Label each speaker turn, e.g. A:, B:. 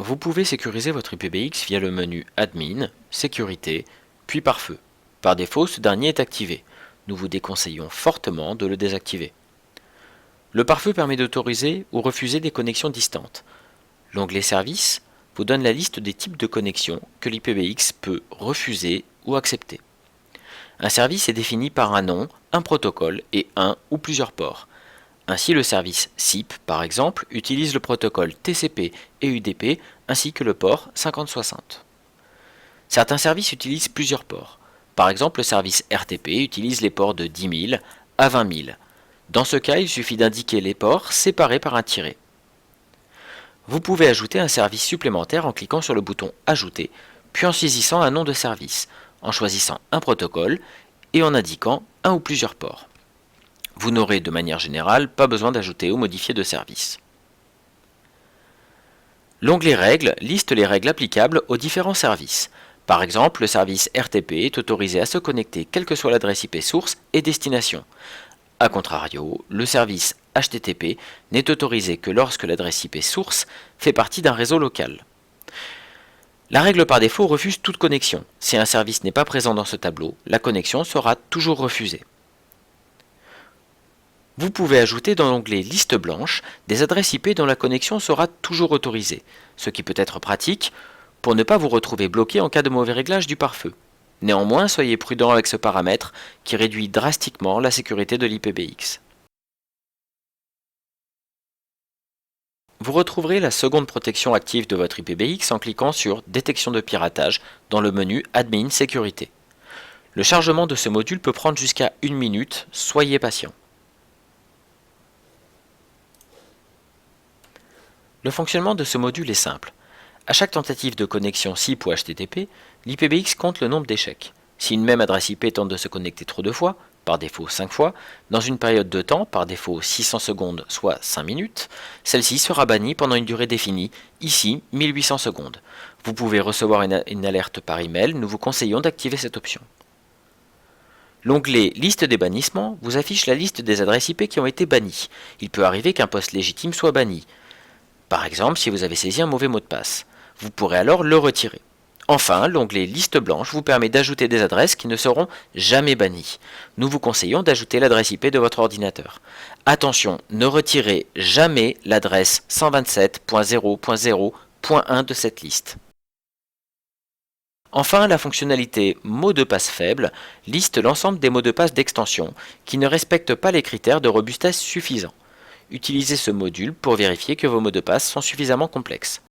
A: Vous pouvez sécuriser votre IPBX via le menu Admin, Sécurité, puis Pare-feu. Par défaut, ce dernier est activé. Nous vous déconseillons fortement de le désactiver. Le pare-feu permet d'autoriser ou refuser des connexions distantes. L'onglet Services vous donne la liste des types de connexions que l'IPBX peut refuser ou accepter. Un service est défini par un nom, un protocole et un ou plusieurs ports. Ainsi, le service SIP, par exemple, utilise le protocole TCP et UDP ainsi que le port 5060. Certains services utilisent plusieurs ports. Par exemple, le service RTP utilise les ports de 10 000 à 20 000. Dans ce cas, il suffit d'indiquer les ports séparés par un tiret. Vous pouvez ajouter un service supplémentaire en cliquant sur le bouton Ajouter, puis en saisissant un nom de service, en choisissant un protocole et en indiquant un ou plusieurs ports. Vous n'aurez de manière générale pas besoin d'ajouter ou modifier de service. L'onglet Règles liste les règles applicables aux différents services. Par exemple, le service RTP est autorisé à se connecter quelle que soit l'adresse IP source et destination. A contrario, le service HTTP n'est autorisé que lorsque l'adresse IP source fait partie d'un réseau local. La règle par défaut refuse toute connexion. Si un service n'est pas présent dans ce tableau, la connexion sera toujours refusée. Vous pouvez ajouter dans l'onglet Liste blanche des adresses IP dont la connexion sera toujours autorisée, ce qui peut être pratique pour ne pas vous retrouver bloqué en cas de mauvais réglage du pare-feu. Néanmoins, soyez prudent avec ce paramètre qui réduit drastiquement la sécurité de l'IPBX. Vous retrouverez la seconde protection active de votre IPBX en cliquant sur Détection de piratage dans le menu Admin Sécurité. Le chargement de ce module peut prendre jusqu'à 1 minute, soyez patient. Le fonctionnement de ce module est simple. À chaque tentative de connexion SIP ou HTTP, l'IPBX compte le nombre d'échecs. Si une même adresse IP tente de se connecter trop de fois, par défaut 5 fois, dans une période de temps, par défaut 600 secondes, soit 5 minutes, celle-ci sera bannie pendant une durée définie, ici 1800 secondes. Vous pouvez recevoir une alerte par email, nous vous conseillons d'activer cette option. L'onglet Liste des bannissements vous affiche la liste des adresses IP qui ont été bannies. Il peut arriver qu'un poste légitime soit banni. Par exemple, si vous avez saisi un mauvais mot de passe. Vous pourrez alors le retirer. Enfin, l'onglet Liste blanche vous permet d'ajouter des adresses qui ne seront jamais bannies. Nous vous conseillons d'ajouter l'adresse IP de votre ordinateur. Attention, ne retirez jamais l'adresse 127.0.0.1 de cette liste. Enfin, la fonctionnalité Mot de passe faible liste l'ensemble des mots de passe d'extension qui ne respectent pas les critères de robustesse suffisants. Utilisez ce module pour vérifier que vos mots de passe sont suffisamment complexes.